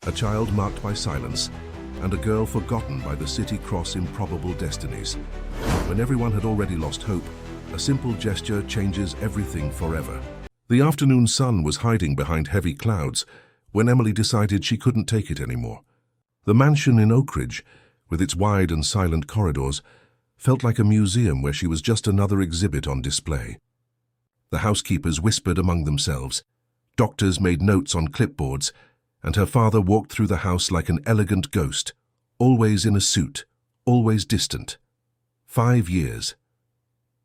a child marked by silence, and a girl forgotten by the city cross improbable destinies. When everyone had already lost hope, a simple gesture changes everything forever. The afternoon sun was hiding behind heavy clouds when Emily decided she couldn't take it anymore. The mansion in Oak Ridge, with its wide and silent corridors, felt like a museum where she was just another exhibit on display. The housekeepers whispered among themselves, doctors made notes on clipboards, and her father walked through the house like an elegant ghost, always in a suit, always distant. 5 years.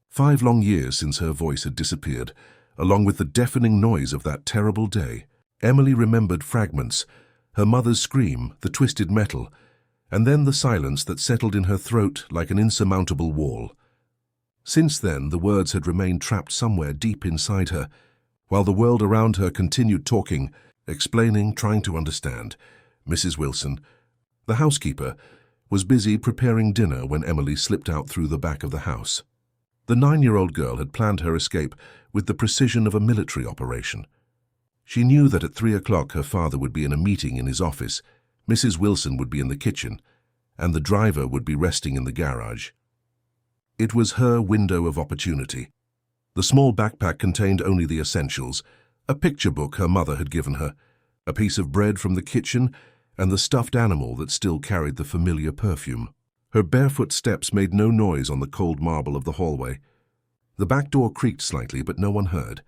5 long years since her voice had disappeared, along with the deafening noise of that terrible day. Emily remembered fragments, her mother's scream, the twisted metal, and then the silence that settled in her throat like an insurmountable wall. Since then, the words had remained trapped somewhere deep inside her, while the world around her continued talking, explaining, trying to understand. Mrs. Wilson, the housekeeper, was busy preparing dinner when Emily slipped out through the back of the house. The 9-year-old girl had planned her escape with the precision of a military operation. She knew that at 3 o'clock her father would be in a meeting in his office, Mrs. Wilson would be in the kitchen, and the driver would be resting in the garage. It was her window of opportunity. The small backpack contained only the essentials, a picture book her mother had given her, a piece of bread from the kitchen, and the stuffed animal that still carried the familiar perfume. Her barefoot steps made no noise on the cold marble of the hallway. The back door creaked slightly, but no one heard.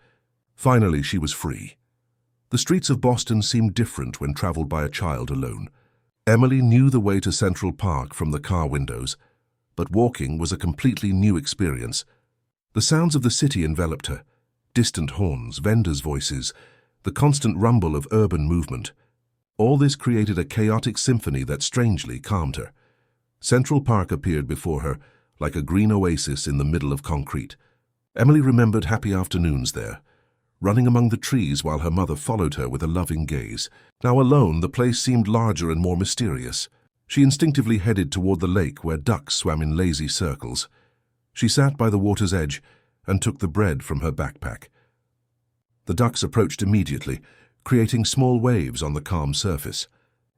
Finally, she was free. The streets of Boston seemed different when traveled by a child alone. Emily knew the way to Central Park from the car windows, but walking was a completely new experience. The sounds of the city enveloped her, distant horns, vendors' voices, the constant rumble of urban movement. All this created a chaotic symphony that strangely calmed her. Central Park appeared before her, like a green oasis in the middle of concrete. Emily remembered happy afternoons there, running among the trees while her mother followed her with a loving gaze. Now alone, the place seemed larger and more mysterious. She instinctively headed toward the lake where ducks swam in lazy circles. She sat by the water's edge and took the bread from her backpack. The ducks approached immediately, creating small waves on the calm surface.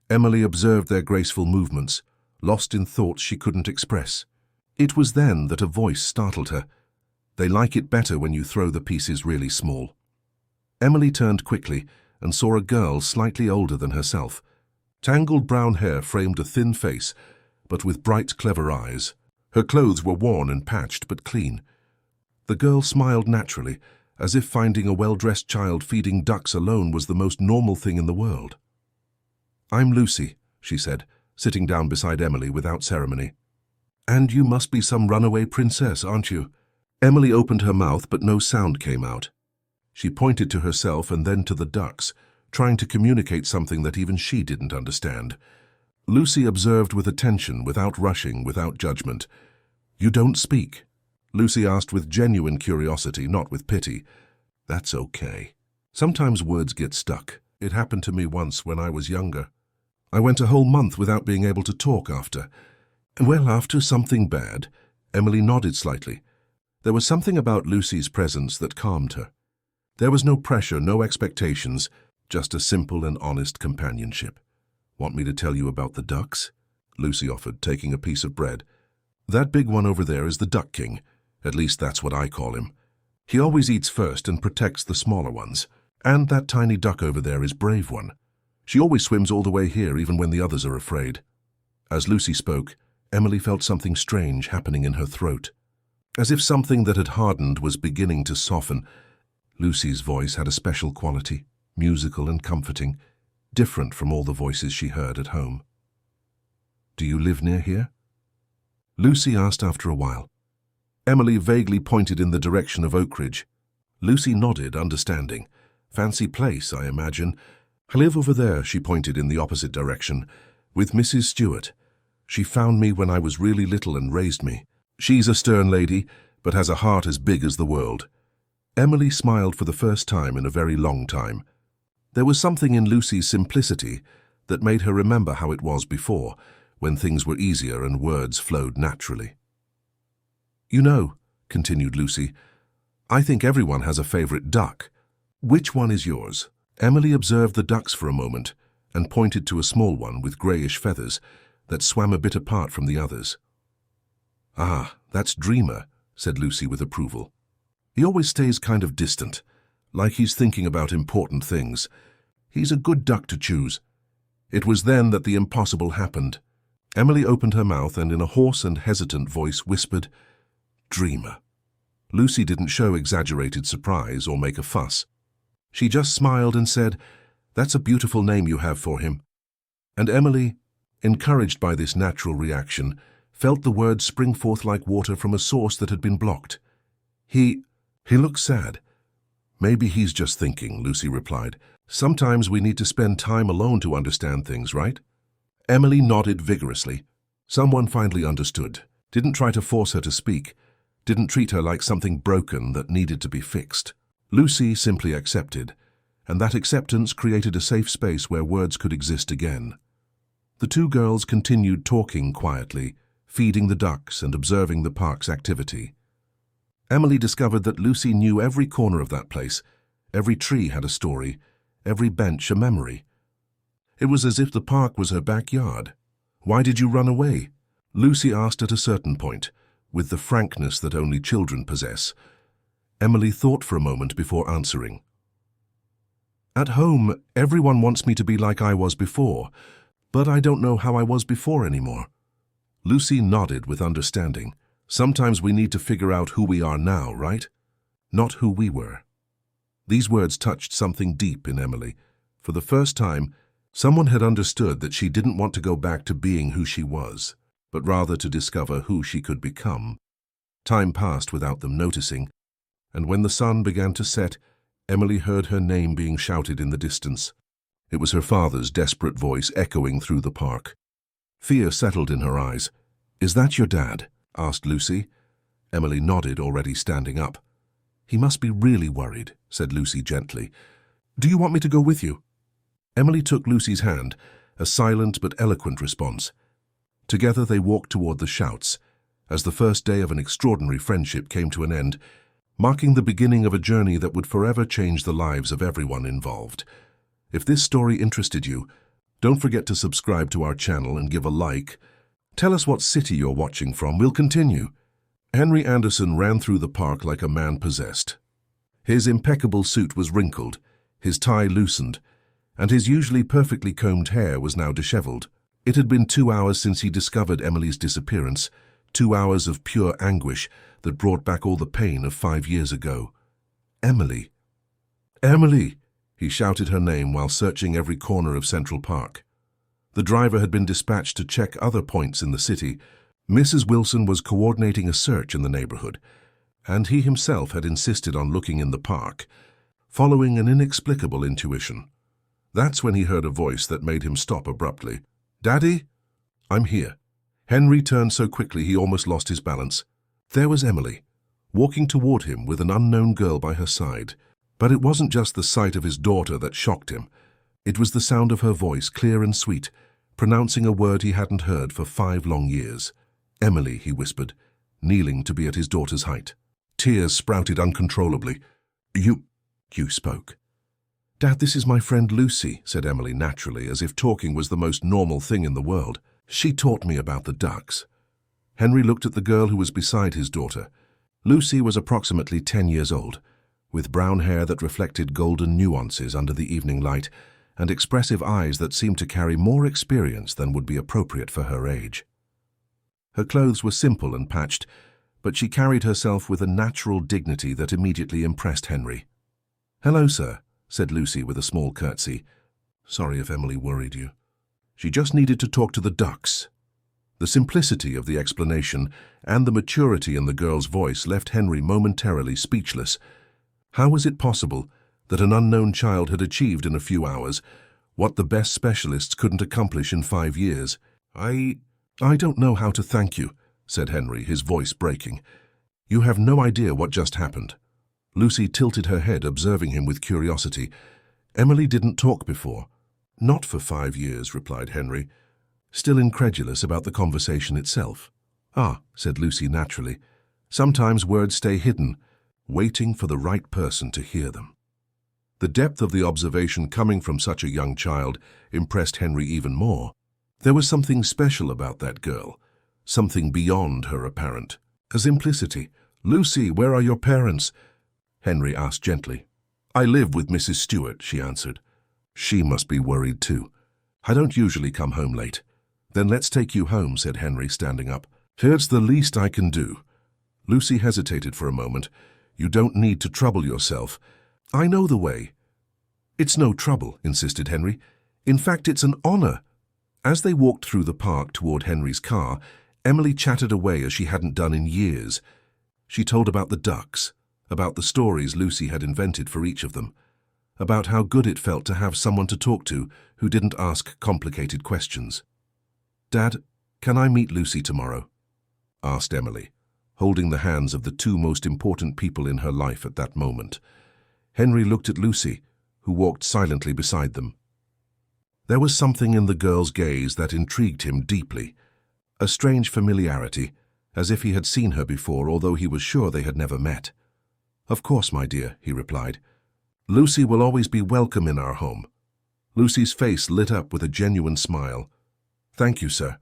Emily observed their graceful movements, lost in thoughts she couldn't express. It was then that a voice startled her. They like it better when you throw the pieces really small. Emily turned quickly and saw a girl slightly older than herself. Tangled brown hair framed a thin face, but with bright, clever eyes. Her clothes were worn and patched, but clean. The girl smiled naturally, as if finding a well-dressed child feeding ducks alone was the most normal thing in the world. "I'm Lucy," she said, sitting down beside Emily without ceremony. "And you must be some runaway princess, aren't you?" Emily opened her mouth, but no sound came out. She pointed to herself and then to the ducks, trying to communicate something that even she didn't understand. Lucy observed with attention, without rushing, without judgment. "You don't speak?" Lucy asked with genuine curiosity, not with pity. "That's okay. Sometimes words get stuck. It happened to me once when I was younger. I went a whole month without being able to talk after. Well, after something bad." Emily nodded slightly. There was something about Lucy's presence that calmed her. There was no pressure, no expectations, just a simple and honest companionship. "Want me to tell you about the ducks?" Lucy offered, taking a piece of bread. "That big one over there is the Duck King. At least that's what I call him. He always eats first and protects the smaller ones. And that tiny duck over there is Brave One. She always swims all the way here, even when the others are afraid." As Lucy spoke, Emily felt something strange happening in her throat. As if something that had hardened was beginning to soften. Lucy's voice had a special quality, musical and comforting, different from all the voices she heard at home. "Do you live near here?" Lucy asked after a while. Emily vaguely pointed in the direction of Oak Ridge. Lucy nodded, understanding. "Fancy place, I imagine. I live over there," she pointed in the opposite direction, "with Mrs. Stewart. She found me when I was really little and raised me. She's a stern lady, but has a heart as big as the world." Emily smiled for the first time in a very long time. There was something in Lucy's simplicity that made her remember how it was before, when things were easier and words flowed naturally. "You know," continued Lucy, "I think everyone has a favorite duck. Which one is yours?" Emily observed the ducks for a moment, and pointed to a small one with greyish feathers that swam a bit apart from the others. "Ah, that's Dreamer," said Lucy with approval. "He always stays kind of distant, like he's thinking about important things. He's a good duck to choose." It was then that the impossible happened. Emily opened her mouth and in a hoarse and hesitant voice whispered, "Dreamer." Lucy didn't show exaggerated surprise or make a fuss. She just smiled and said, "That's a beautiful name you have for him." And Emily, encouraged by this natural reaction, felt the words spring forth like water from a source that had been blocked. He looks sad." "Maybe he's just thinking," Lucy replied. "Sometimes we need to spend time alone to understand things, right?" Emily nodded vigorously. Someone finally understood, didn't try to force her to speak, didn't treat her like something broken that needed to be fixed. Lucy simply accepted, and that acceptance created a safe space where words could exist again. The two girls continued talking quietly, feeding the ducks and observing the park's activity. Emily discovered that Lucy knew every corner of that place. Every tree had a story, every bench a memory. It was as if the park was her backyard. "Why did you run away?" Lucy asked at a certain point, with the frankness that only children possess. Emily thought for a moment before answering. "At home, everyone wants me to be like I was before, but I don't know how I was before anymore." Lucy nodded with understanding. Sometimes we need to figure out who we are now, right? Not who we were. These words touched something deep in Emily. For the first time, someone had understood that she didn't want to go back to being who she was, but rather to discover who she could become. Time passed without them noticing, and when the sun began to set, Emily heard her name being shouted in the distance. It was her father's desperate voice echoing through the park. Fear settled in her eyes. "Is that your dad?" asked Lucy. Emily nodded, already standing up. "He must be really worried," said Lucy gently. "Do you want me to go with you?" Emily took Lucy's hand, a silent but eloquent response. Together they walked toward the shouts, as the first day of an extraordinary friendship came to an end, marking the beginning of a journey that would forever change the lives of everyone involved. If this story interested you, don't forget to subscribe to our channel and give a like. Tell us what city you're watching from. We'll continue. Henry Anderson ran through the park like a man possessed. His impeccable suit was wrinkled, his tie loosened, and his usually perfectly combed hair was now disheveled. It had been 2 hours since he discovered Emily's disappearance, 2 hours of pure anguish that brought back all the pain of 5 years ago. Emily. "Emily!" He shouted her name while searching every corner of Central Park. The driver had been dispatched to check other points in the city. Mrs. Wilson was coordinating a search in the neighborhood, and he himself had insisted on looking in the park, following an inexplicable intuition. That's when he heard a voice that made him stop abruptly. "Daddy?" "I'm here." Henry turned so quickly he almost lost his balance. There was Emily, walking toward him with an unknown girl by her side. But it wasn't just the sight of his daughter that shocked him. It was the sound of her voice, clear and sweet, pronouncing a word he hadn't heard for 5 long years. "Emily," he whispered, kneeling to be at his daughter's height. Tears sprouted uncontrollably. You spoke." "Dad, this is my friend Lucy," said Emily naturally, as if talking was the most normal thing in the world. "She taught me about the ducks." Henry looked at the girl who was beside his daughter. Lucy was approximately 10 years old, with brown hair that reflected golden nuances under the evening light, and expressive eyes that seemed to carry more experience than would be appropriate for her age. Her clothes were simple and patched, but she carried herself with a natural dignity that immediately impressed Henry. "Hello, sir," said Lucy with a small curtsy. "Sorry if Emily worried you. She just needed to talk to the ducks." The simplicity of the explanation and the maturity in the girl's voice left Henry momentarily speechless. How was it possible that an unknown child had achieved in a few hours what the best specialists couldn't accomplish in 5 years? I don't know how to thank you," said Henry, his voice breaking. "You have no idea what just happened." Lucy tilted her head, observing him with curiosity. "Emily didn't talk before." "Not for 5 years," replied Henry, still incredulous about the conversation itself. "Ah," said Lucy naturally. "Sometimes words stay hidden, waiting for the right person to hear them." The depth of the observation coming from such a young child impressed Henry even more. There was something special about that girl, something beyond her apparent simplicity. "Lucy, where are your parents?" Henry asked gently. "I live with Mrs. Stewart," she answered. She must be worried too. "I don't usually come home late." "Then let's take you home," said Henry, standing up. "It's the least I can do." Lucy hesitated for a moment. "You don't need to trouble yourself. I know the way." "It's no trouble," insisted Henry. "In fact, it's an honor." As they walked through the park toward Henry's car, Emily chattered away as she hadn't done in years. She told about the ducks, about the stories Lucy had invented for each of them, about how good it felt to have someone to talk to who didn't ask complicated questions. "Dad, can I meet Lucy tomorrow?" asked Emily, holding the hands of the two most important people in her life at that moment. Henry looked at Lucy, who walked silently beside them. There was something in the girl's gaze that intrigued him deeply, a strange familiarity, as if he had seen her before, although he was sure they had never met. "Of course, my dear," he replied. "Lucy will always be welcome in our home." Lucy's face lit up with a genuine smile. "Thank you, sir.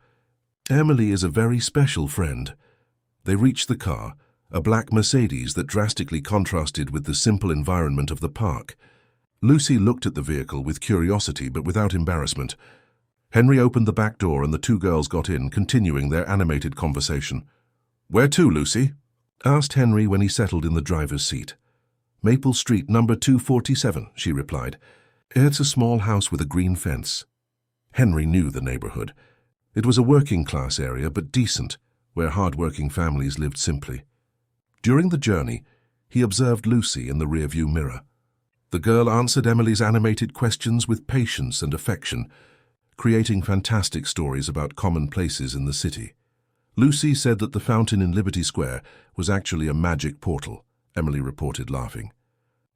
Emily is a very special friend." They reached the car, a black Mercedes that drastically contrasted with the simple environment of the park. Lucy looked at the vehicle with curiosity but without embarrassment. Henry opened the back door and the two girls got in, continuing their animated conversation. "Where to, Lucy?" asked Henry when he settled in the driver's seat. "Maple Street, number 247, she replied. "It's a small house with a green fence." Henry knew the neighborhood. It was a working-class area, but decent, where hard-working families lived simply. During the journey, he observed Lucy in the rearview mirror. The girl answered Emily's animated questions with patience and affection, creating fantastic stories about common places in the city. Lucy said that the fountain in Liberty Square was actually a magic portal, Emily reported, laughing,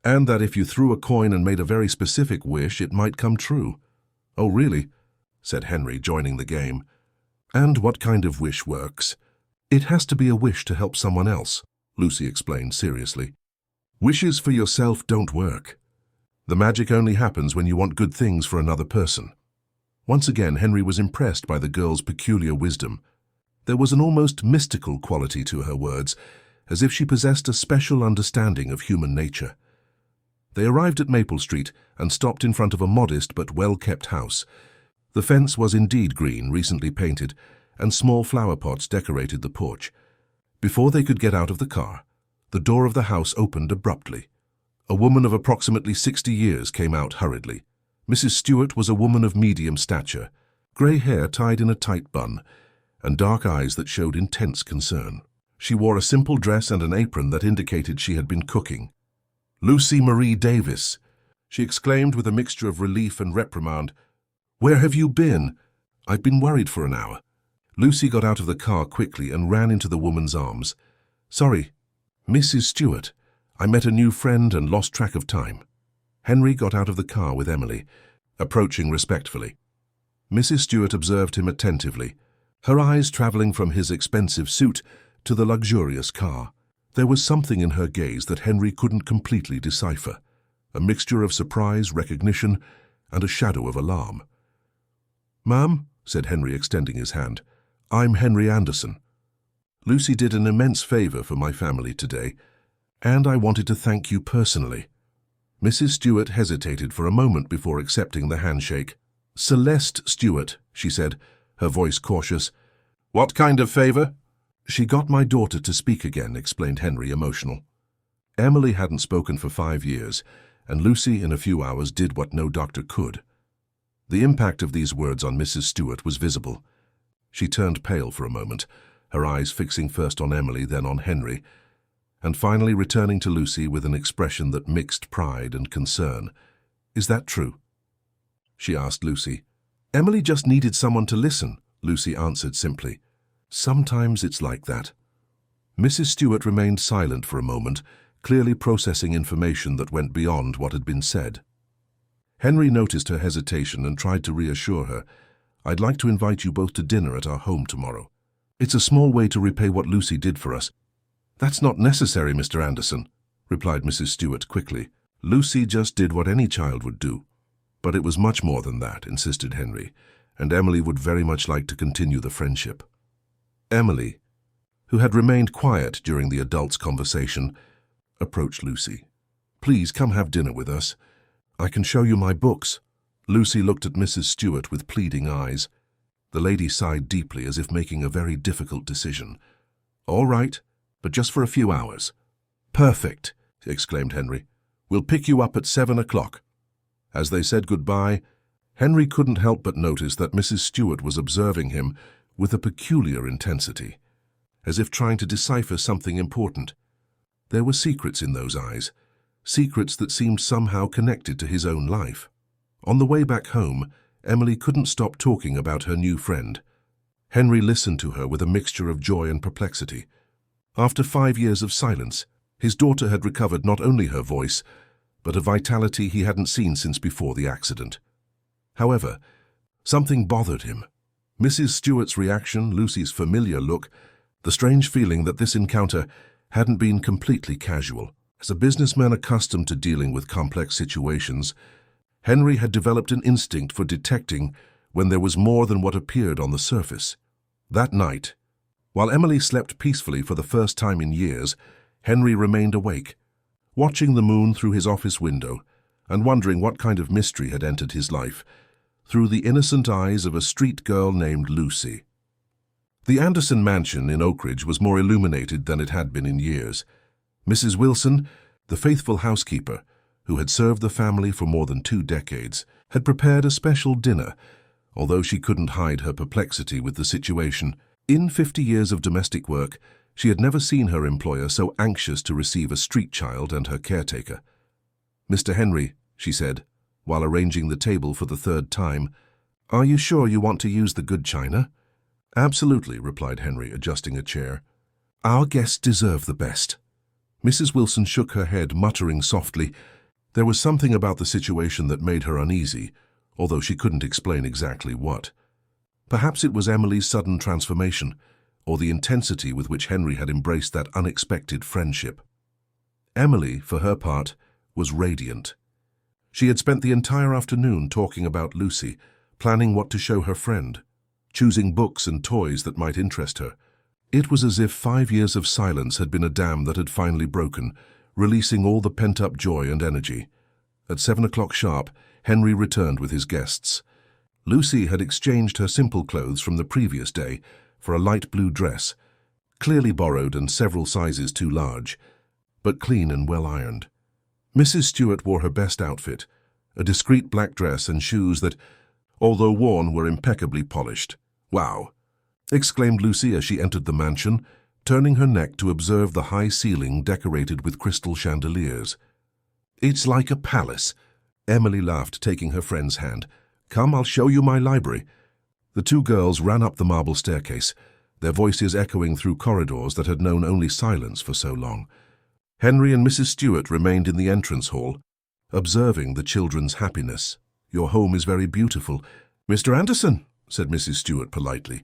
and that if you threw a coin and made a very specific wish, it might come true. "Oh, really?" said Henry, joining the game. "And what kind of wish works?" "It has to be a wish to help someone else," Lucy explained seriously. "Wishes for yourself don't work. The magic only happens when you want good things for another person." Once again, Henry was impressed by the girl's peculiar wisdom. There was an almost mystical quality to her words, as if she possessed a special understanding of human nature. They arrived at Maple Street and stopped in front of a modest but well-kept house. The fence was indeed green, recently painted, and small flower pots decorated the porch. Before they could get out of the car, the door of the house opened abruptly. A woman of approximately 60 years came out hurriedly. Mrs. Stewart was a woman of medium stature, grey hair tied in a tight bun, and dark eyes that showed intense concern. She wore a simple dress and an apron that indicated she had been cooking. "Lucy Marie Davis," she exclaimed with a mixture of relief and reprimand. "Where have you been? I've been worried for an hour." Lucy got out of the car quickly and ran into the woman's arms. "Sorry, Mrs. Stewart. I met a new friend and lost track of time." Henry got out of the car with Emily, approaching respectfully. Mrs. Stewart observed him attentively, her eyes traveling from his expensive suit to the luxurious car. There was something in her gaze that Henry couldn't completely decipher, a mixture of surprise, recognition, and a shadow of alarm. "Ma'am," said Henry, extending his hand, "I'm Henry Anderson. Lucy did an immense favor for my family today, and I wanted to thank you personally." Mrs. Stewart hesitated for a moment before accepting the handshake. "Celeste Stewart," she said, her voice cautious. "What kind of favor?" "She got my daughter to speak again," explained Henry, emotional. Emily hadn't spoken for 5 years, and Lucy in a few hours did what no doctor could. The impact of these words on Mrs. Stewart was visible. She turned pale for a moment, her eyes fixing first on Emily, then on Henry, and finally returning to Lucy with an expression that mixed pride and concern. "Is that true?" she asked Lucy. "Emily just needed someone to listen," Lucy answered simply. "Sometimes it's like that." Mrs. Stewart remained silent for a moment, clearly processing information that went beyond what had been said. Henry noticed her hesitation and tried to reassure her. "I'd like to invite you both to dinner at our home tomorrow. It's a small way to repay what Lucy did for us." "That's not necessary, Mr. Anderson," replied Mrs. Stewart quickly. Lucy just did what any child would do. But it was much more than that, insisted Henry, and Emily would very much like to continue the friendship. Emily, who had remained quiet during the adults' conversation, approached Lucy. "Please come have dinner with us. I can show you my books." Lucy looked at Mrs. Stewart with pleading eyes. The lady sighed deeply as if making a very difficult decision. "All right, but just for a few hours." "Perfect," exclaimed Henry. "We'll pick you up at 7 o'clock. As they said goodbye, Henry couldn't help but notice that Mrs. Stewart was observing him with a peculiar intensity, as if trying to decipher something important. There were secrets in those eyes, secrets that seemed somehow connected to his own life. On the way back home, Emily couldn't stop talking about her new friend. Henry listened to her with a mixture of joy and perplexity. After 5 years of silence, his daughter had recovered not only her voice, but a vitality he hadn't seen since before the accident. However, something bothered him. Mrs. Stewart's reaction, Lucy's familiar look, the strange feeling that this encounter hadn't been completely casual. As a businessman accustomed to dealing with complex situations, Henry had developed an instinct for detecting when there was more than what appeared on the surface. That night, while Emily slept peacefully for the first time in years, Henry remained awake, watching the moon through his office window and wondering what kind of mystery had entered his life through the innocent eyes of a street girl named Lucy. The Anderson mansion in Oak Ridge was more illuminated than it had been in years. Mrs. Wilson, the faithful housekeeper, who had served the family for more than 2 decades, had prepared a special dinner, although she couldn't hide her perplexity with the situation. In 50 years of domestic work, she had never seen her employer so anxious to receive a street child and her caretaker. "Mr. Henry," she said, while arranging the table for the 3rd time, "are you sure you want to use the good china?" "Absolutely," replied Henry, adjusting a chair. "Our guests deserve the best." Mrs. Wilson shook her head, muttering softly. There was something about the situation that made her uneasy, although she couldn't explain exactly what. Perhaps it was Emily's sudden transformation, or the intensity with which Henry had embraced that unexpected friendship. Emily, for her part, was radiant. She had spent the entire afternoon talking about Lucy, planning what to show her friend, choosing books and toys that might interest her. It was as if 5 years of silence had been a dam that had finally broken, releasing all the pent-up joy and energy. At 7 o'clock sharp, Henry returned with his guests. Lucy had exchanged her simple clothes from the previous day for a light blue dress, clearly borrowed and several sizes too large, but clean and well-ironed. Mrs. Stewart wore her best outfit, a discreet black dress and shoes that, although worn, were impeccably polished. "Wow!" exclaimed Lucy as she entered the mansion, turning her neck to observe the high ceiling decorated with crystal chandeliers. "It's like a palace." Emily laughed, taking her friend's hand. "Come, I'll show you my library." The 2 girls ran up the marble staircase, their voices echoing through corridors that had known only silence for so long. Henry and Mrs. Stewart remained in the entrance hall, observing the children's happiness. "Your home is very beautiful." "Mr. Anderson," said Mrs. Stewart politely,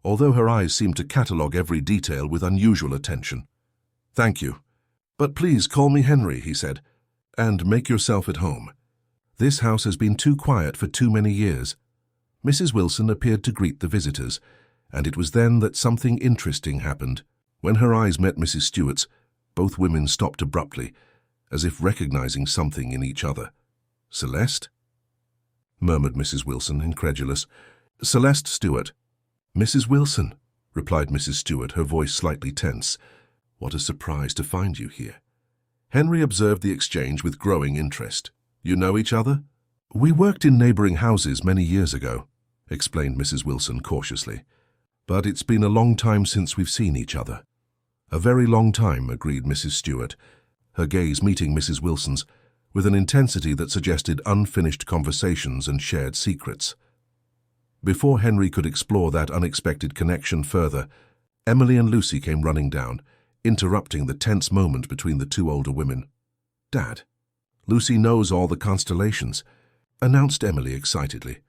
although her eyes seemed to catalogue every detail with unusual attention. "Thank you. But please call me Henry," he said, "and make yourself at home. This house has been too quiet for too many years." Mrs. Wilson appeared to greet the visitors, and it was then that something interesting happened. When her eyes met Mrs. Stewart's, both women stopped abruptly, as if recognizing something in each other. "Celeste?" murmured Mrs. Wilson, incredulous. "Celeste Stewart." "Mrs. Wilson," replied Mrs. Stewart, her voice slightly tense. "What a surprise to find you here." Henry observed the exchange with growing interest. "You know each other?" "We worked in neighboring houses many years ago," explained Mrs. Wilson cautiously. "But it's been a long time since we've seen each other." "A very long time," agreed Mrs. Stewart, her gaze meeting Mrs. Wilson's with an intensity that suggested unfinished conversations and shared secrets. Before Henry could explore that unexpected connection further, Emily and Lucy came running down, interrupting the tense moment between the 2 older women. "Dad, Lucy knows all the constellations," announced Emily excitedly.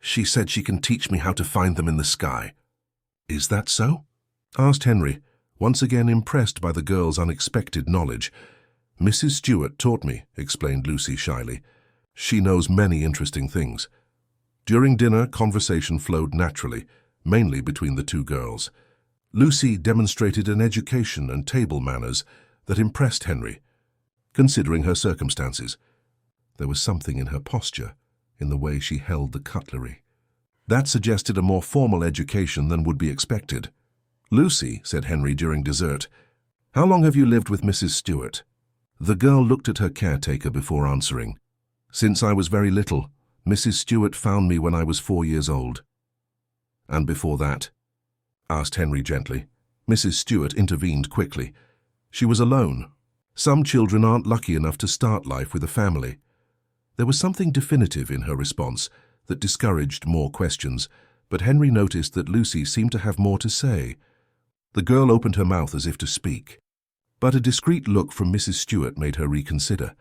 "She said she can teach me how to find them in the sky." "Is that so?" asked Henry, once again impressed by the girl's unexpected knowledge. Mrs. Stewart taught me, explained Lucy shyly. She knows many interesting things. During dinner, conversation flowed naturally, mainly between the two girls. Lucy demonstrated an education and table manners that impressed Henry, considering her circumstances. There was something in her posture, in the way she held the cutlery. That suggested a more formal education than would be expected. "Lucy," said Henry during dessert, "how long have you lived with Mrs. Stewart?" The girl looked at her caretaker before answering. "Since I was very little. Mrs. Stewart found me when I was 4 years old." "And before that?" asked Henry gently. Mrs. Stewart intervened quickly. She was alone. Some children aren't lucky enough to start life with a family. There was something definitive in her response that discouraged more questions, but Henry noticed that Lucy seemed to have more to say. The girl opened her mouth as if to speak, but a discreet look from Mrs. Stewart made her reconsider.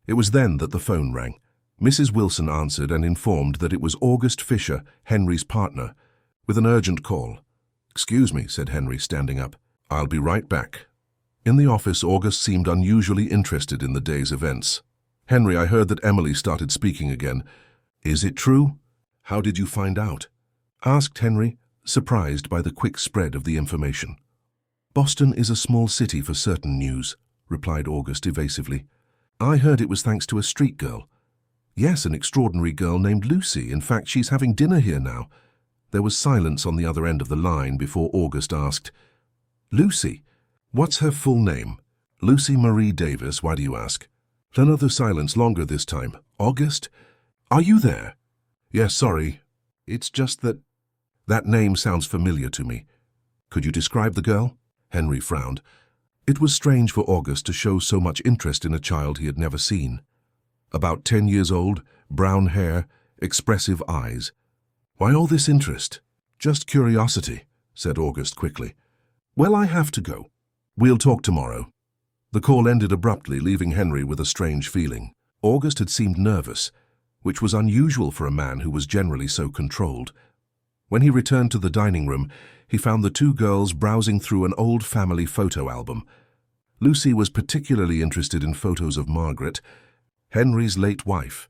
It was then that the phone rang. Mrs. Wilson answered and informed that it was August Fisher, Henry's partner, with an urgent call. "Excuse me," said Henry, standing up. "I'll be right back." In the office, August seemed unusually interested in the day's events. "Henry, I heard that Emily started speaking again. Is it true? How did you find out?" asked Henry, surprised by the quick spread of the information. "Boston is a small city for certain news," replied August evasively. "I heard it was thanks to a street girl. Yes, an extraordinary girl named Lucy. In fact, she's having dinner here now." There was silence on the other end of the line before August asked, "Lucy? What's her full name?" "Lucy Marie Davis, why do you ask?" Another silence, longer this time. "August? Are you there?" "Yes, sorry. It's just that name sounds familiar to me." "Could you describe the girl?" Henry frowned. It was strange for August to show so much interest in a child he had never seen. About 10 years old, brown hair, expressive eyes. "Why all this interest?" "Just curiosity," said August quickly. "Well, I have to go. We'll talk tomorrow." The call ended abruptly, leaving Henry with a strange feeling. August had seemed nervous, which was unusual for a man who was generally so controlled. When he returned to the dining room, he found the two girls browsing through an old family photo album. Lucy was particularly interested in photos of Margaret, Henry's late wife.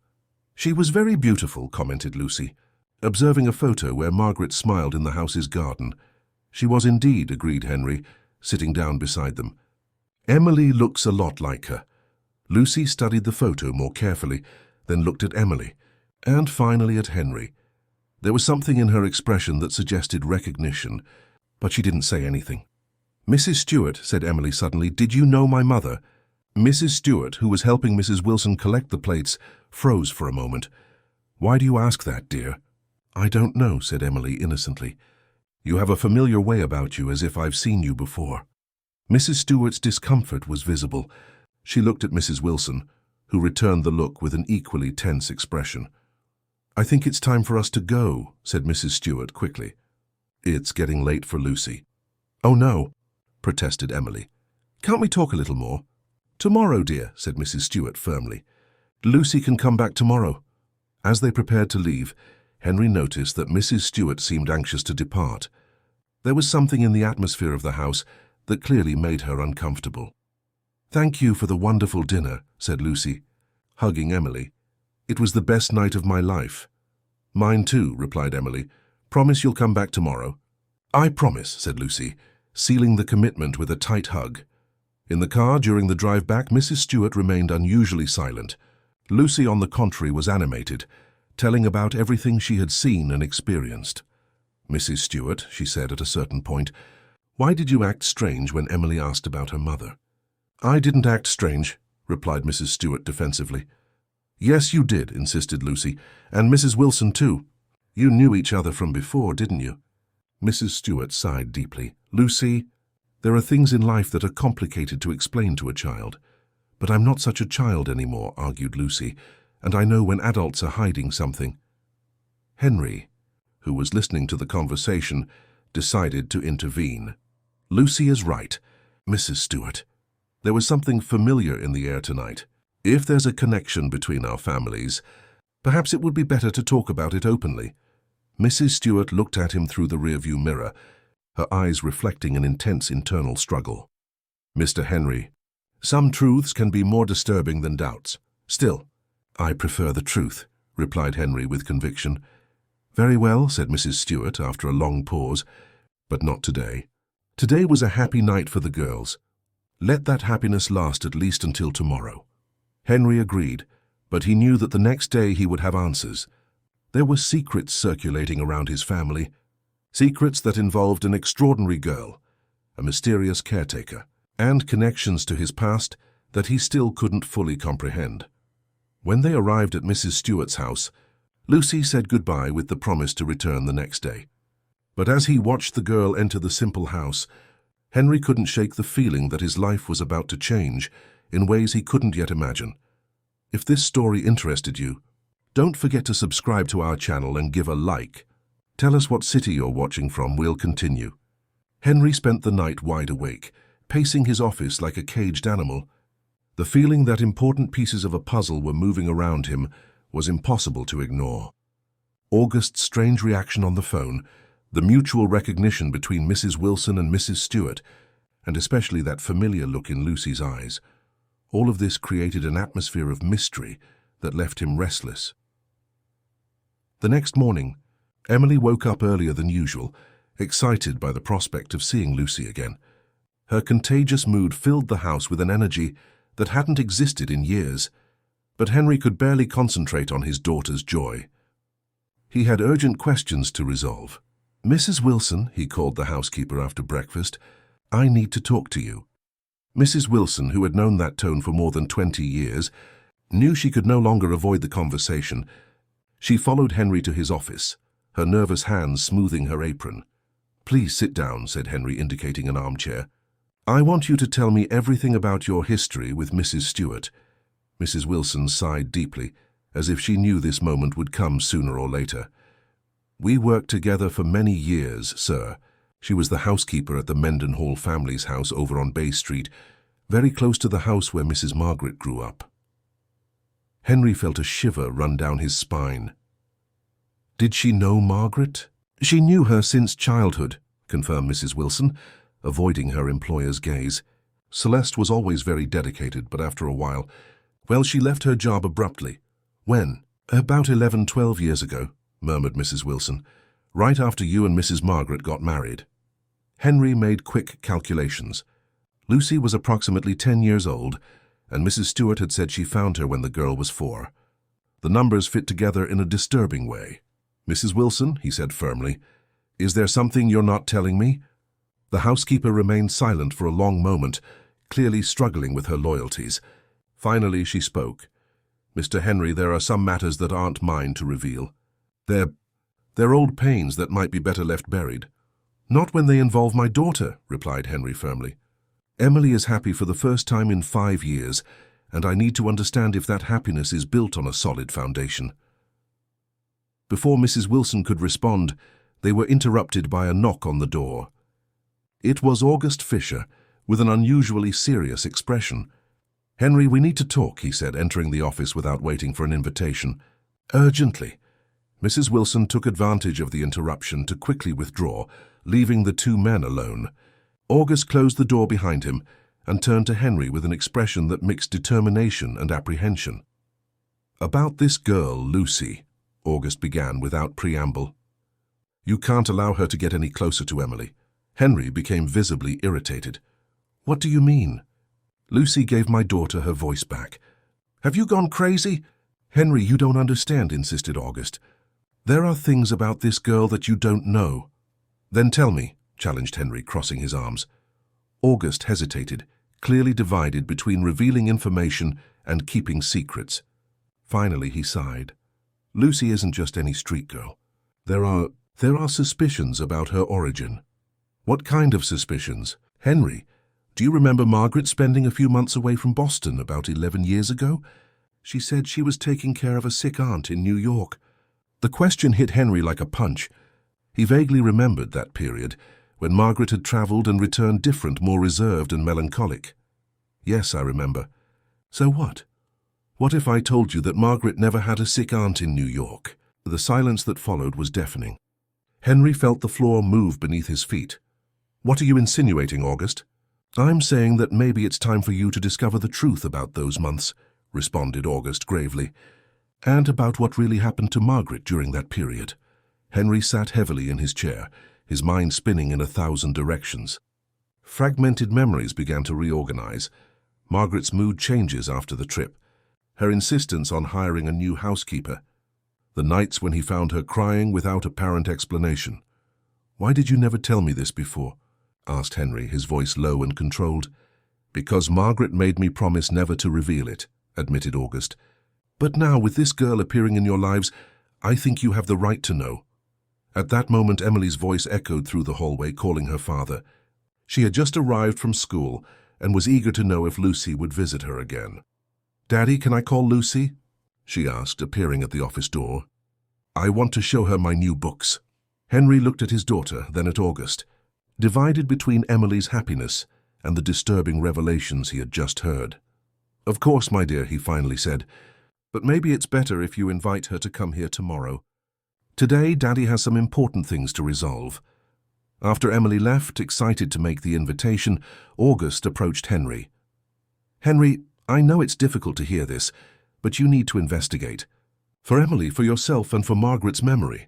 "She was very beautiful," commented Lucy, observing a photo where Margaret smiled in the house's garden. "She was indeed," agreed Henry, sitting down beside them. "Emily looks a lot like her." Lucy studied the photo more carefully, then looked at Emily, and finally at Henry. There was something in her expression that suggested recognition, but she didn't say anything. "Mrs. Stewart," said Emily suddenly, "did you know my mother?" Mrs. Stewart, who was helping Mrs. Wilson collect the plates, froze for a moment. "Why do you ask that, dear?" "I don't know," said Emily innocently. "You have a familiar way about you, as if I've seen you before." Mrs. Stewart's discomfort was visible. She looked at Mrs. Wilson, who returned the look with an equally tense expression. "I think it's time for us to go," said Mrs. Stewart quickly. "It's getting late for Lucy." "Oh no," protested Emily. "Can't we talk a little more?" "Tomorrow, dear," said Mrs. Stewart firmly. "Lucy can come back tomorrow." As they prepared to leave, Henry noticed that Mrs. Stewart seemed anxious to depart. There was something in the atmosphere of the house that clearly made her uncomfortable. "Thank you for the wonderful dinner," said Lucy, hugging Emily. "It was the best night of my life." "Mine too," replied Emily. "Promise you'll come back tomorrow." "I promise," said Lucy, sealing the commitment with a tight hug. In the car, during the drive back, Mrs. Stewart remained unusually silent. Lucy, on the contrary, was animated, telling about everything she had seen and experienced. "Mrs. Stewart," she said at a certain point, "why did you act strange when Emily asked about her mother?" "I didn't act strange," replied Mrs. Stewart defensively. "Yes, you did," insisted Lucy, "and Mrs. Wilson too. You knew each other from before, didn't you?" Mrs. Stewart sighed deeply. "Lucy, there are things in life that are complicated to explain to a child. But I'm not such a child anymore," argued Lucy, "and I know when adults are hiding something." Henry, who was listening to the conversation, decided to intervene. "Lucy is right, Mrs. Stewart. There was something familiar in the air tonight. If there's a connection between our families, perhaps it would be better to talk about it openly." Mrs. Stewart looked at him through the rearview mirror, her eyes reflecting an intense internal struggle. "Mr. Henry, Some truths can be more disturbing than doubts. Still, I prefer the truth, replied Henry with conviction. Very well, said Mrs. Stewart after a long pause, but not today. Today was a happy night for the girls. Let that happiness last at least until tomorrow. Henry agreed, but he knew that the next day he would have answers. There were secrets circulating around his family, secrets that involved an extraordinary girl, a mysterious caretaker, and connections to his past that he still couldn't fully comprehend. When they arrived at Mrs. Stewart's house, Lucy said goodbye with the promise to return the next day. But as he watched the girl enter the simple house, Henry couldn't shake the feeling that his life was about to change in ways he couldn't yet imagine. If this story interested you, don't forget to subscribe to our channel and give a like. Tell us what city you're watching from, we'll continue. Henry spent the night wide awake, pacing his office like a caged animal. The feeling that important pieces of a puzzle were moving around him was impossible to ignore. August's strange reaction on the phone, the mutual recognition between Mrs. Wilson and Mrs. Stewart, and especially that familiar look in Lucy's eyes, all of this created an atmosphere of mystery that left him restless. The next morning, Emily woke up earlier than usual, excited by the prospect of seeing Lucy again. Her contagious mood filled the house with an energy that hadn't existed in years, but Henry could barely concentrate on his daughter's joy. He had urgent questions to resolve. Mrs. Wilson, he called the housekeeper after breakfast, I need to talk to you. Mrs. Wilson, who had known that tone for more than 20 years, knew she could no longer avoid the conversation. She followed Henry to his office, her nervous hands smoothing her apron. Please sit down, said Henry, indicating an armchair. I want you to tell me everything about your history with Mrs. Stewart. Mrs. Wilson sighed deeply, as if she knew this moment would come sooner or later. We worked together for many years, sir. She was the housekeeper at the Mendenhall family's house over on Bay Street, very close to the house where Mrs. Margaret grew up. Henry felt a shiver run down his spine. Did she know Margaret? She knew her since childhood, confirmed Mrs. Wilson, avoiding her employer's gaze. Celeste was always very dedicated, but after a while, well, she left her job abruptly. When? About 11-12 years ago, murmured Mrs. Wilson, right after you and Mrs. Margaret got married. Henry made quick calculations. Lucy was approximately 10 years old, and Mrs. Stewart had said she found her when the girl was 4. The numbers fit together in a disturbing way. Mrs. Wilson, he said firmly, is there something you're not telling me? The housekeeper remained silent for a long moment, clearly struggling with her loyalties. Finally, she spoke. Mr. Henry, there are some matters that aren't mine to reveal. They're old pains that might be better left buried. Not when they involve my daughter, replied Henry firmly. Emily is happy for the first time in 5 years, and I need to understand if that happiness is built on a solid foundation. Before Mrs. Wilson could respond, they were interrupted by a knock on the door. It was August Fisher, with an unusually serious expression. Henry, we need to talk, he said, entering the office without waiting for an invitation. Urgently. Mrs. Wilson took advantage of the interruption to quickly withdraw, leaving the two men alone. August closed the door behind him and turned to Henry with an expression that mixed determination and apprehension. About this girl, Lucy, August began without preamble. You can't allow her to get any closer to Emily. Henry became visibly irritated. What do you mean? Lucy gave my daughter her voice back. Have you gone crazy? Henry, you don't understand, insisted August. There are things about this girl that you don't know. Then tell me, challenged Henry, crossing his arms. August hesitated, clearly divided between revealing information and keeping secrets. Finally, he sighed. Lucy isn't just any street girl. There are suspicions about her origin. What kind of suspicions? Henry, do you remember Margaret spending a few months away from Boston about 11 years ago? She said she was taking care of a sick aunt in New York. The question hit Henry like a punch. He vaguely remembered that period, when Margaret had traveled and returned different, more reserved and melancholic. Yes, I remember. So what? What if I told you that Margaret never had a sick aunt in New York? The silence that followed was deafening. Henry felt the floor move beneath his feet. What are you insinuating, August? I'm saying that maybe it's time for you to discover the truth about those months, responded August gravely, and about what really happened to Margaret during that period. Henry sat heavily in his chair, his mind spinning in 1,000 directions. Fragmented memories began to reorganize. Margaret's mood changes after the trip, her insistence on hiring a new housekeeper, the nights when he found her crying without apparent explanation. "Why did you never tell me this before?" asked Henry, his voice low and controlled. "Because Margaret made me promise never to reveal it," admitted August. "But now, with this girl appearing in your lives, I think you have the right to know." At that moment, Emily's voice echoed through the hallway, calling her father. She had just arrived from school and was eager to know if Lucy would visit her again. "Daddy, can I call Lucy?" she asked, appearing at the office door. "I want to show her my new books." Henry looked at his daughter, then at August, divided between Emily's happiness and the disturbing revelations he had just heard. "Of course, my dear," he finally said, "but maybe it's better if you invite her to come here tomorrow. Today, Daddy has some important things to resolve." After Emily left, excited to make the invitation, August approached Henry. "Henry, I know it's difficult to hear this, but you need to investigate. For Emily, for yourself, and for Margaret's memory.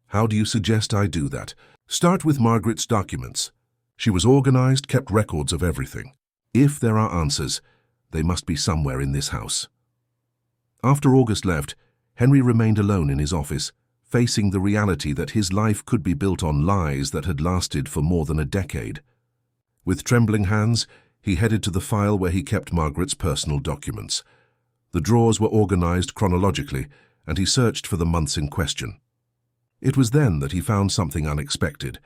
How do you suggest I do that? Start with Margaret's documents. She was organized, kept records of everything. If there are answers, they must be somewhere in this house." After August left, Henry remained alone in his office, facing the reality that his life could be built on lies that had lasted for more than a decade. With trembling hands, he headed to the file where he kept Margaret's personal documents. The drawers were organized chronologically, and he searched for the months in question. It was then that he found something unexpected,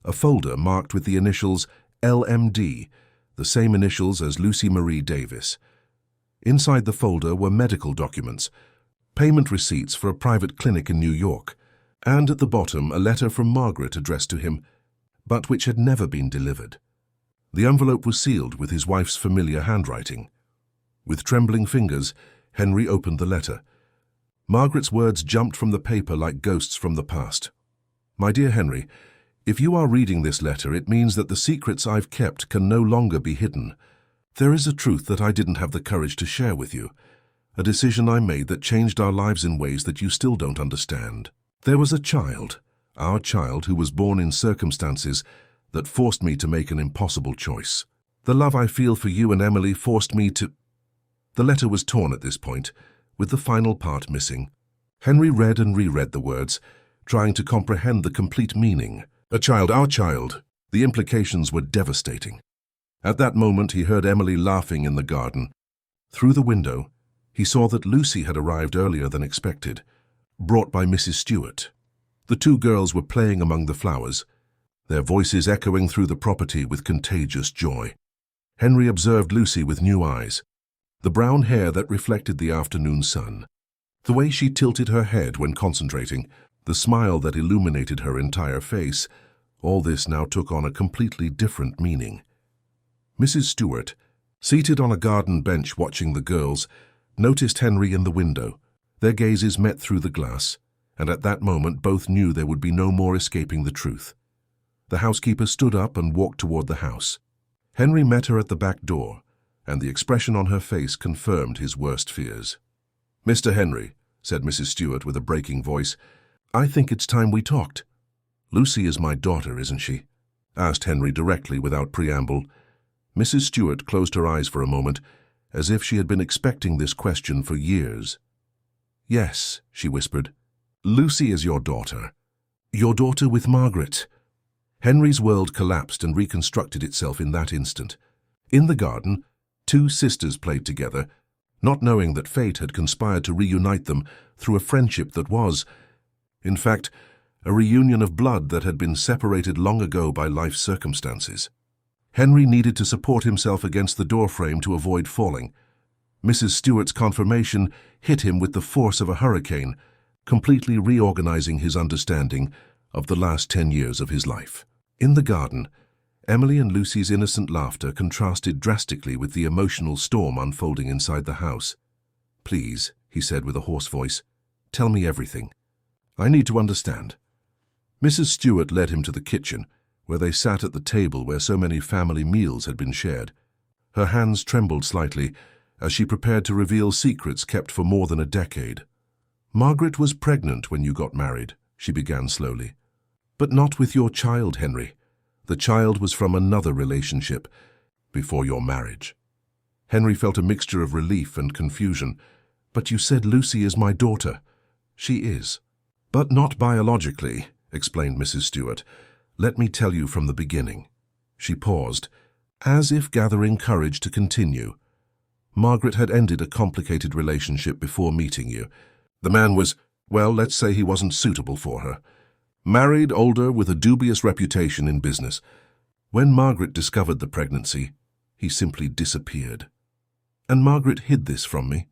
a folder marked with the initials LMD, the same initials as Lucy Marie Davis. Inside the folder were medical documents, payment receipts for a private clinic in New York, and at the bottom a letter from Margaret addressed to him, but which had never been delivered. The envelope was sealed with his wife's familiar handwriting. With trembling fingers, Henry opened the letter. Margaret's words jumped from the paper like ghosts from the past. "My dear Henry, if you are reading this letter, it means that the secrets I've kept can no longer be hidden. There is a truth that I didn't have the courage to share with you, a decision I made that changed our lives in ways that you still don't understand. There was a child, our child, who was born in circumstances that forced me to make an impossible choice. The love I feel for you and Emily forced me to—" The letter was torn at this point, with the final part missing. Henry read and reread the words, trying to comprehend the complete meaning. A child, our child. The implications were devastating. At that moment, he heard Emily laughing in the garden. Through the window, he saw that Lucy had arrived earlier than expected, brought by Mrs. Stewart. The two girls were playing among the flowers, their voices echoing through the property with contagious joy. Henry observed Lucy with new eyes, the brown hair that reflected the afternoon sun, the way she tilted her head when concentrating, the smile that illuminated her entire face. All this now took on a completely different meaning. Mrs. Stewart, seated on a garden bench watching the girls, noticed Henry in the window. Their gazes met through the glass, and at that moment both knew there would be no more escaping the truth. The housekeeper stood up and walked toward the house. Henry met her at the back door, and the expression on her face confirmed his worst fears. "Mr. Henry," said Mrs. Stewart with a breaking voice, "I think it's time we talked." "Lucy is my daughter, isn't she?" asked Henry directly without preamble. Mrs. Stewart closed her eyes for a moment, as if she had been expecting this question for years. "Yes," she whispered. "Lucy is your daughter. Your daughter with Margaret." Henry's world collapsed and reconstructed itself in that instant. In the garden, two sisters played together, not knowing that fate had conspired to reunite them through a friendship that was, in fact, a reunion of blood that had been separated long ago by life's circumstances. Henry needed to support himself against the doorframe to avoid falling. Mrs. Stewart's confirmation hit him with the force of a hurricane, completely reorganizing his understanding of the last 10 years of his life. In the garden, Emily and Lucy's innocent laughter contrasted drastically with the emotional storm unfolding inside the house. "Please," he said with a hoarse voice, "tell me everything. I need to understand." Mrs. Stewart led him to the kitchen, where they sat at the table where so many family meals had been shared. Her hands trembled slightly as she prepared to reveal secrets kept for more than a decade. "Margaret was pregnant when you got married," she began slowly. "But not with your child, Henry. The child was from another relationship before your marriage." Henry felt a mixture of relief and confusion. "But you said Lucy is my daughter." "She is. But not biologically," explained Mrs. Stewart. "Let me tell you from the beginning." She paused, as if gathering courage to continue. "Margaret had ended a complicated relationship before meeting you. The man was, well, let's say he wasn't suitable for her. Married, older, with a dubious reputation in business. When Margaret discovered the pregnancy, he simply disappeared. And Margaret hid this from me.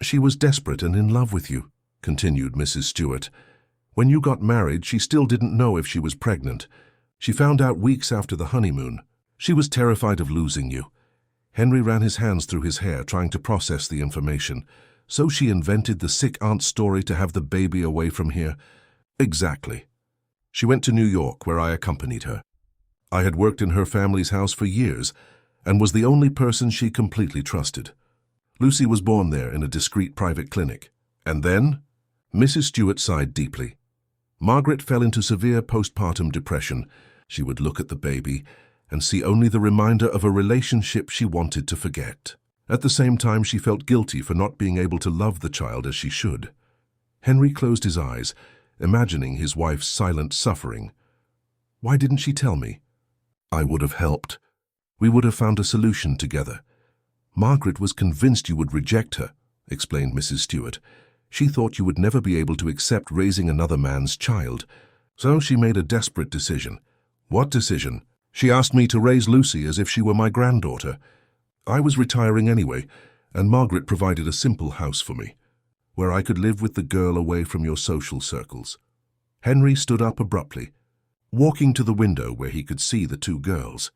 She was desperate and in love with you," continued Mrs. Stewart. "When you got married, she still didn't know if she was pregnant. She found out weeks after the honeymoon. She was terrified of losing you." Henry ran his hands through his hair, trying to process the information. "So she invented the sick aunt story to have the baby away from here?" "Exactly. She went to New York, where I accompanied her. I had worked in her family's house for years and was the only person she completely trusted. Lucy was born there in a discreet private clinic. And then?" Mrs. Stewart sighed deeply. "Margaret fell into severe postpartum depression. She would look at the baby and see only the reminder of a relationship she wanted to forget. At the same time, she felt guilty for not being able to love the child as she should." Henry closed his eyes, imagining his wife's silent suffering. "Why didn't she tell me?" "I would have helped. We would have found a solution together." "Margaret was convinced you would reject her," explained Mrs. Stewart. "She thought you would never be able to accept raising another man's child. So she made a desperate decision." "What decision?" "She asked me to raise Lucy as if she were my granddaughter. I was retiring anyway, and Margaret provided a simple house for me, where I could live with the girl away from your social circles." Henry stood up abruptly, walking to the window where he could see the two girls.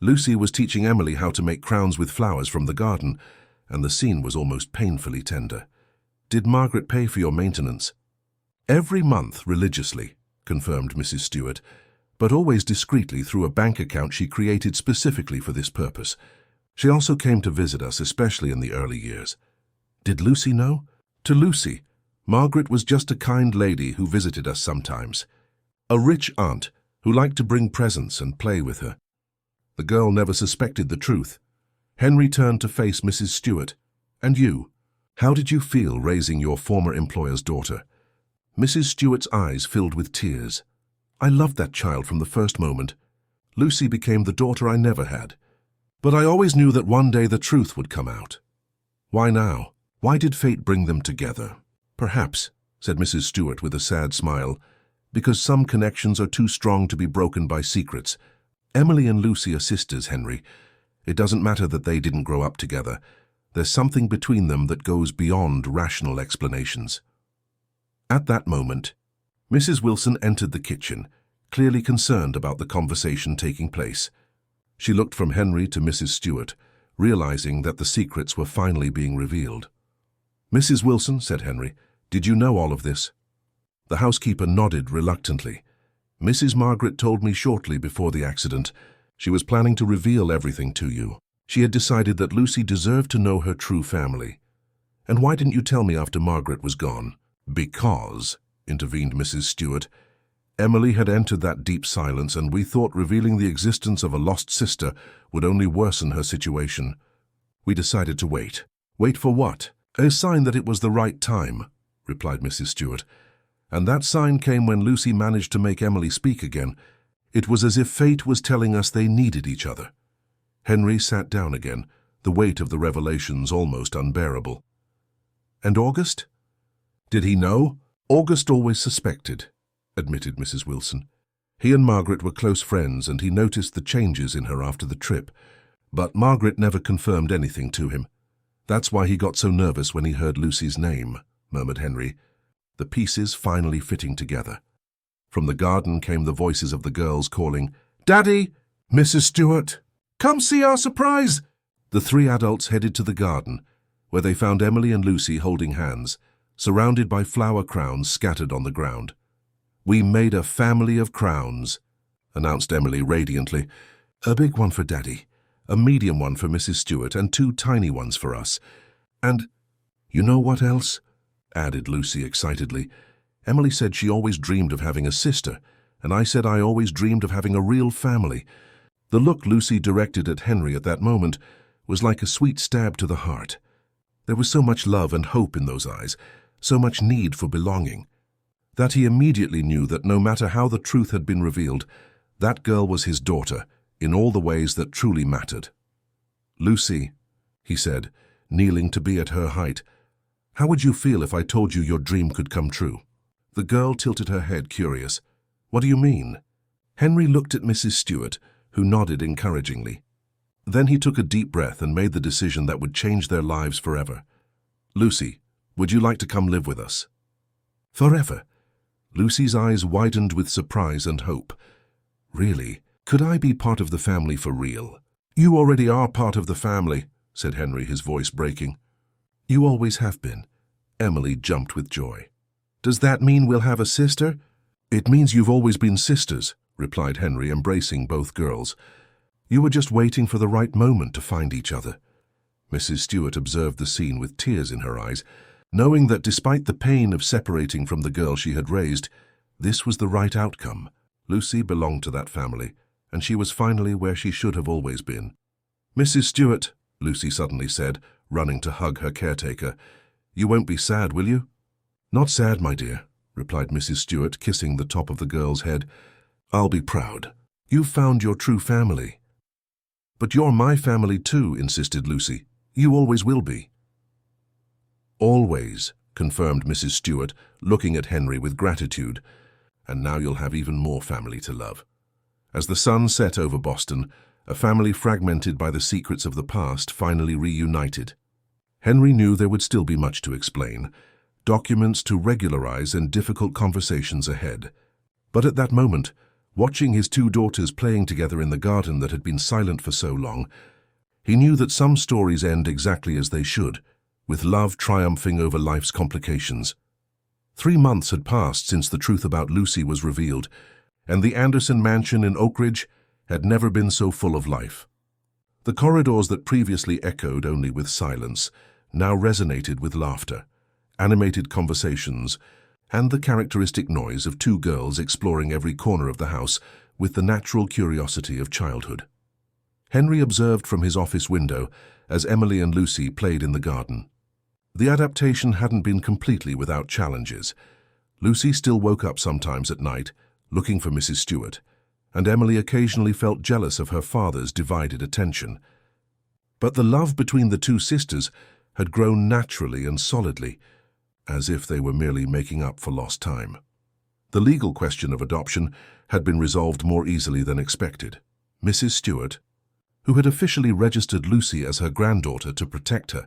Lucy was teaching Emily how to make crowns with flowers from the garden, and the scene was almost painfully tender. "Did Margaret pay for your maintenance?" "Every month, religiously," confirmed Mrs. Stewart, "but always discreetly through a bank account she created specifically for this purpose. She also came to visit us, especially in the early years." "Did Lucy know?" "To Lucy, Margaret was just a kind lady who visited us sometimes. A rich aunt who liked to bring presents and play with her. The girl never suspected the truth." Henry turned to face Mrs. Stewart. "And you? How did you feel raising your former employer's daughter?" Mrs. Stewart's eyes filled with tears. "I loved that child from the first moment. Lucy became the daughter I never had. But I always knew that one day the truth would come out." "Why now? Why did fate bring them together?" "Perhaps," said Mrs. Stewart with a sad smile, "because some connections are too strong to be broken by secrets. Emily and Lucy are sisters, Henry. It doesn't matter that they didn't grow up together. There's something between them that goes beyond rational explanations." At that moment, Mrs. Wilson entered the kitchen, clearly concerned about the conversation taking place. She looked from Henry to Mrs. Stewart, realizing that the secrets were finally being revealed. "Mrs. Wilson," said Henry, "did you know all of this?" The housekeeper nodded reluctantly. "Mrs. Margaret told me shortly before the accident. She was planning to reveal everything to you. She had decided that Lucy deserved to know her true family." "And why didn't you tell me after Margaret was gone?" "Because," intervened Mrs. Stewart, "Emily had entered that deep silence, and we thought revealing the existence of a lost sister would only worsen her situation. We decided to wait." "Wait for what?" "A sign that it was the right time," replied Mrs. Stewart. "And that sign came when Lucy managed to make Emily speak again. It was as if fate was telling us they needed each other." Henry sat down again, the weight of the revelations almost unbearable. "And August? Did he know?" "August always suspected," admitted Mrs. Wilson. "He and Margaret were close friends, and he noticed the changes in her after the trip. But Margaret never confirmed anything to him. That's why he got so nervous when he heard Lucy's name," murmured Henry, the pieces finally fitting together. From the garden came the voices of the girls calling, "Daddy! Mrs. Stewart! Come see our surprise!" The three adults headed to the garden, where they found Emily and Lucy holding hands, surrounded by flower crowns scattered on the ground. "We made a family of crowns," announced Emily radiantly. "A big one for Daddy, a medium one for Mrs. Stewart, and 2 tiny ones for us. And you know what else?" added Lucy excitedly. "Emily said she always dreamed of having a sister, and I said I always dreamed of having a real family." The look Lucy directed at Henry at that moment was like a sweet stab to the heart. There was so much love and hope in those eyes, so much need for belonging, that he immediately knew that no matter how the truth had been revealed, that girl was his daughter in all the ways that truly mattered. "Lucy," he said, kneeling to be at her height, "how would you feel if I told you your dream could come true?" The girl tilted her head, curious. "What do you mean?" Henry looked at Mrs. Stewart, who nodded encouragingly. Then he took a deep breath and made the decision that would change their lives forever. "Lucy, would you like to come live with us?" "Forever?" Lucy's eyes widened with surprise and hope. "Really? Could I be part of the family for real?" "You already are part of the family," said Henry, his voice breaking. "You always have been." Emily jumped with joy. "Does that mean we'll have a sister?" "It means you've always been sisters," replied Henry, embracing both girls. "You were just waiting for the right moment to find each other." Mrs. Stewart observed the scene with tears in her eyes, knowing that despite the pain of separating from the girl she had raised, this was the right outcome. Lucy belonged to that family, and she was finally where she should have always been. "Mrs. Stewart," Lucy suddenly said, running to hug her caretaker, "you won't be sad, will you?" "Not sad, my dear," replied Mrs. Stewart, kissing the top of the girl's head. "I'll be proud. You've found your true family." "But you're my family too," insisted Lucy. "You always will be." "Always," confirmed Mrs. Stewart, looking at Henry with gratitude. "And now you'll have even more family to love." As the sun set over Boston, a family fragmented by the secrets of the past finally reunited. Henry knew there would still be much to explain, documents to regularize and difficult conversations ahead. But at that moment, watching his 2 daughters playing together in the garden that had been silent for so long, he knew that some stories end exactly as they should, with love triumphing over life's complications. 3 months had passed since the truth about Lucy was revealed, and the Anderson mansion in Oak Ridge had never been so full of life. The corridors that previously echoed only with silence now resonated with laughter, animated conversations, and the characteristic noise of 2 girls exploring every corner of the house with the natural curiosity of childhood. Henry observed from his office window as Emily and Lucy played in the garden. The adaptation hadn't been completely without challenges. Lucy still woke up sometimes at night, looking for Mrs. Stewart, and Emily occasionally felt jealous of her father's divided attention. But the love between the 2 sisters had grown naturally and solidly, as if they were merely making up for lost time. The legal question of adoption had been resolved more easily than expected. Mrs. Stewart, who had officially registered Lucy as her granddaughter to protect her,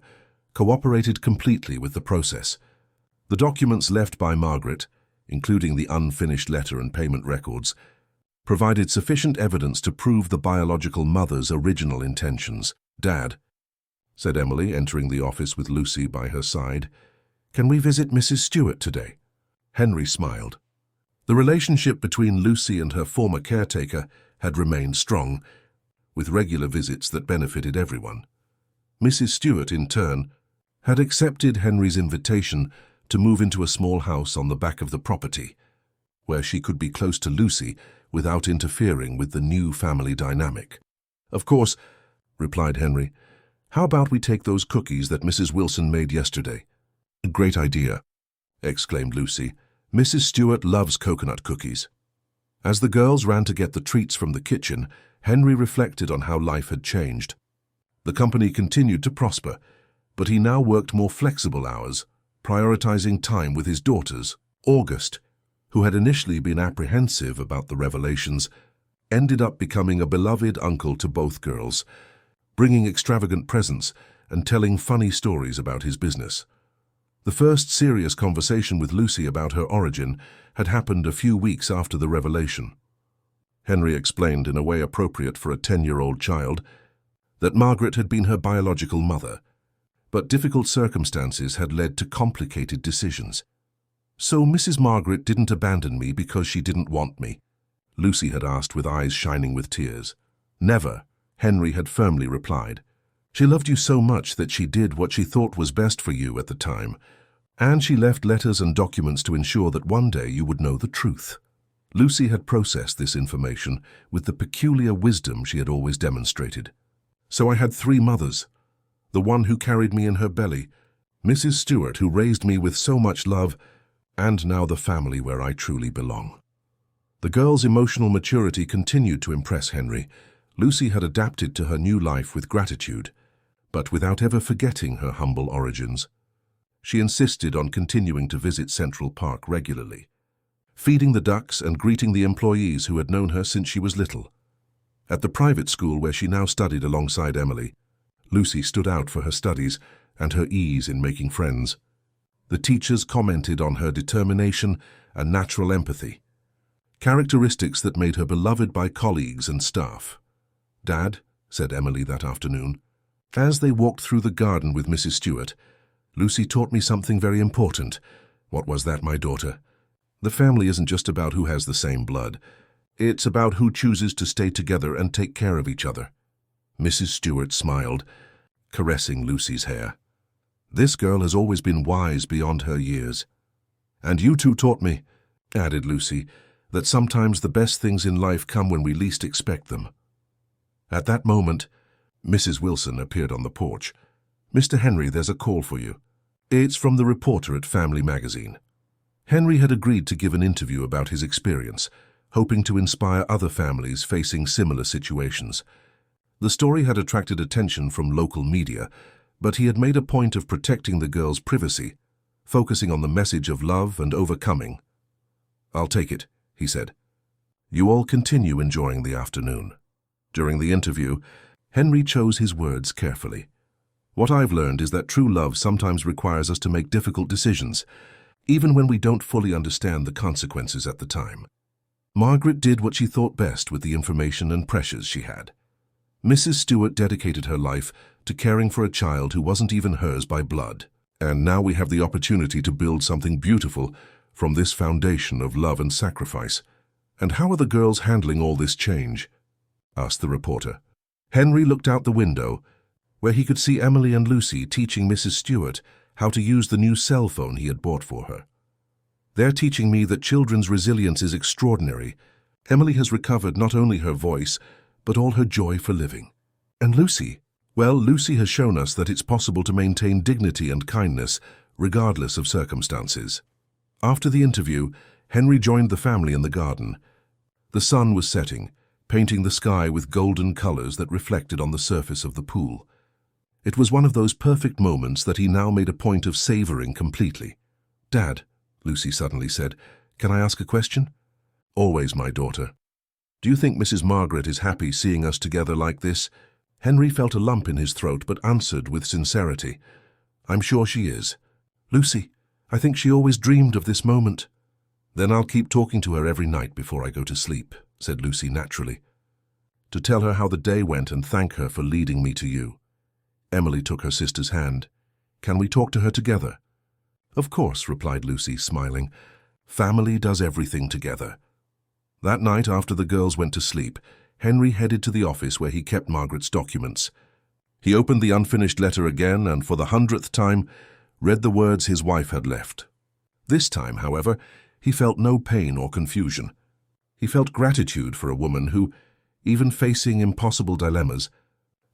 cooperated completely with the process. The documents left by Margaret, including the unfinished letter and payment records, provided sufficient evidence to prove the biological mother's original intentions. "Dad," said Emily, entering the office with Lucy by her side, "can we visit Mrs. Stewart today?" Henry smiled. The relationship between Lucy and her former caretaker had remained strong, with regular visits that benefited everyone. Mrs. Stewart, in turn, had accepted Henry's invitation to move into a small house on the back of the property, where she could be close to Lucy without interfering with the new family dynamic. "Of course," replied Henry. "How about we take those cookies that Mrs. Wilson made yesterday?" "A great idea," exclaimed Lucy. "Mrs. Stewart loves coconut cookies." As the girls ran to get the treats from the kitchen, Henry reflected on how life had changed. The company continued to prosper, but he now worked more flexible hours, prioritizing time with his daughters. August, who had initially been apprehensive about the revelations, ended up becoming a beloved uncle to both girls, bringing extravagant presents and telling funny stories about his business. The first serious conversation with Lucy about her origin had happened a few weeks after the revelation. Henry explained in a way appropriate for a 10-year-old child that Margaret had been her biological mother, but difficult circumstances had led to complicated decisions. "So Mrs. Margaret didn't abandon me because she didn't want me," Lucy had asked with eyes shining with tears. Never, Henry had firmly replied. She loved you so much that she did what she thought was best for you at the time, and she left letters and documents to ensure that one day you would know the truth. Lucy had processed this information with the peculiar wisdom she had always demonstrated. So I had 3 mothers. The one who carried me in her belly, Mrs. Stewart, who raised me with so much love, and now the family where I truly belong. The girl's emotional maturity continued to impress Henry. Lucy had adapted to her new life with gratitude, but without ever forgetting her humble origins. She insisted on continuing to visit Central Park regularly, feeding the ducks and greeting the employees who had known her since she was little. At the private school where she now studied alongside Emily, Lucy stood out for her studies and her ease in making friends. The teachers commented on her determination and natural empathy, characteristics that made her beloved by colleagues and staff. "Dad," said Emily that afternoon, as they walked through the garden with Mrs. Stewart, "Lucy taught me something very important." "What was that, my daughter?" "The family isn't just about who has the same blood. It's about who chooses to stay together and take care of each other." Mrs. Stewart smiled, caressing Lucy's hair. "This girl has always been wise beyond her years." "And you two taught me," added Lucy, "that sometimes the best things in life come when we least expect them." At that moment, Mrs. Wilson appeared on the porch. "Mr. Henry, there's a call for you. It's from the reporter at Family Magazine." Henry had agreed to give an interview about his experience, hoping to inspire other families facing similar situations. The story had attracted attention from local media, but he had made a point of protecting the girl's privacy, focusing on the message of love and overcoming. "I'll take it," he said. "You all continue enjoying the afternoon." During the interview, Henry chose his words carefully. "What I've learned is that true love sometimes requires us to make difficult decisions, even when we don't fully understand the consequences at the time. Margaret did what she thought best with the information and pressures she had. Mrs. Stewart dedicated her life to caring for a child who wasn't even hers by blood. And now we have the opportunity to build something beautiful from this foundation of love and sacrifice. And how are the girls handling all this change?" asked the reporter. Henry looked out the window, where he could see Emily and Lucy teaching Mrs. Stewart how to use the new cell phone he had bought for her. "They're teaching me that children's resilience is extraordinary. Emily has recovered not only her voice, but all her joy for living. And Lucy? Well, Lucy has shown us that it's possible to maintain dignity and kindness, regardless of circumstances." After the interview, Henry joined the family in the garden. The sun was setting, painting the sky with golden colors that reflected on the surface of the pool. It was one of those perfect moments that he now made a point of savoring completely. "Dad," Lucy suddenly said, "can I ask a question?" "Always, my daughter." "Do you think Mrs. Margaret is happy seeing us together like this?" Henry felt a lump in his throat but answered with sincerity, "I'm sure she is." "Lucy, I think she always dreamed of this moment." "Then I'll keep talking to her every night before I go to sleep," said Lucy naturally, "to tell her how the day went and thank her for leading me to you." Emily took her sister's hand. "Can we talk to her together?" "Of course," replied Lucy, smiling. "Family does everything together." That night, after the girls went to sleep, Henry headed to the office where he kept Margaret's documents. He opened the unfinished letter again and, for the 100th time, read the words his wife had left. This time, however, he felt no pain or confusion. He felt gratitude for a woman who, even facing impossible dilemmas,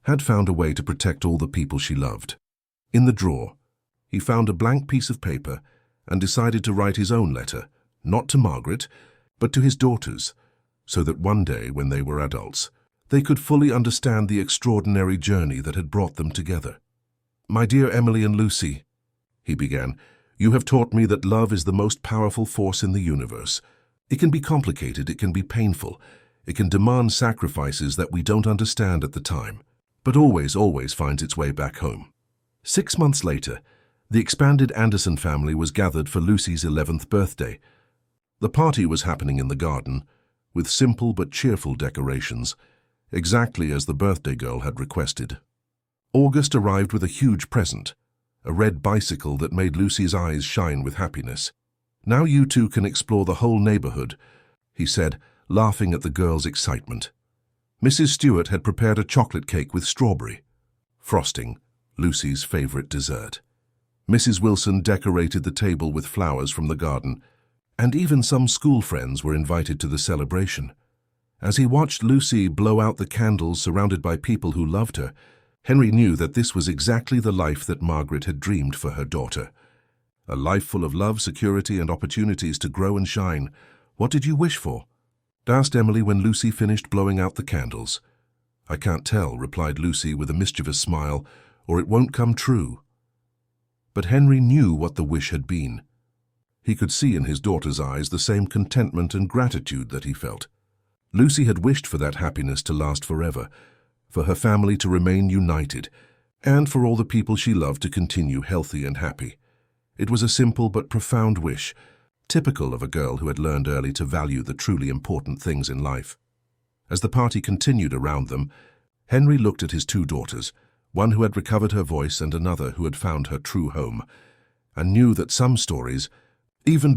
had found a way to protect all the people she loved. In the drawer, he found a blank piece of paper and decided to write his own letter, not to Margaret, but to his daughters, so that one day, when they were adults, they could fully understand the extraordinary journey that had brought them together. "My dear Emily and Lucy," he began, "you have taught me that love is the most powerful force in the universe. It can be complicated, it can be painful, it can demand sacrifices that we don't understand at the time, but always finds its way back home." 6 months later, the expanded Anderson family was gathered for Lucy's 11th birthday. The party was happening in the garden, with simple but cheerful decorations, exactly as the birthday girl had requested. August arrived with a huge present, a red bicycle that made Lucy's eyes shine with happiness. "Now you two can explore the whole neighborhood," he said, laughing at the girl's excitement. Mrs. Stewart had prepared a chocolate cake with strawberry frosting, Lucy's favorite dessert. Mrs. Wilson decorated the table with flowers from the garden, and even some school friends were invited to the celebration. As he watched Lucy blow out the candles surrounded by people who loved her, Henry knew that this was exactly the life that Margaret had dreamed for her daughter. A life full of love, security, and opportunities to grow and shine. What did you wish for? Asked Emily when Lucy finished blowing out the candles. I can't tell, replied Lucy with a mischievous smile, or it won't come true. But Henry knew what the wish had been. He could see in his daughter's eyes the same contentment and gratitude that he felt. Lucy had wished for that happiness to last forever, for her family to remain united, and for all the people she loved to continue healthy and happy. It was a simple but profound wish, typical of a girl who had learned early to value the truly important things in life. As the party continued around them, Henry looked at his two daughters, one who had recovered her voice and another who had found her true home, and knew that some stories, even